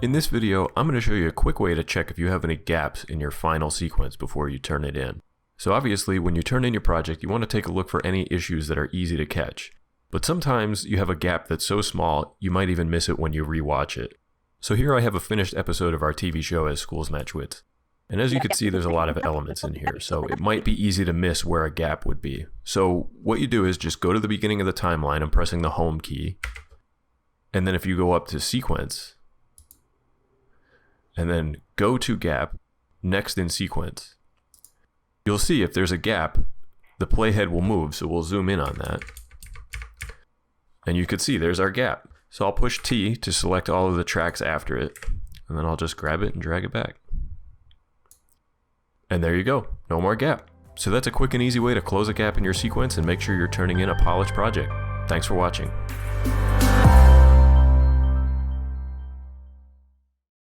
In this video, I'm going to show you a quick way to check if you have any gaps in your final sequence before you turn it in. So obviously, when you turn in your project, you want to take a look for any issues that are easy to catch. But sometimes you have a gap that's so small, you might even miss it when you rewatch it. So here I have a finished episode of our TV show As Schools Match Wits. And as you can see, there's a lot of elements in here, so it might be easy to miss where a gap would be. So what you do is just go to the beginning of the timeline. I'm pressing the home key. And then if you go up to sequence, and then go to gap, next in sequence, you'll see if there's a gap, the playhead will move, so we'll zoom in on that. And you can see there's our gap. So I'll push T to select all of the tracks after it, and then I'll just grab it and drag it back. And there you go, no more gap. So that's a quick and easy way to close a gap in your sequence and make sure you're turning in a polished project. Thanks for watching.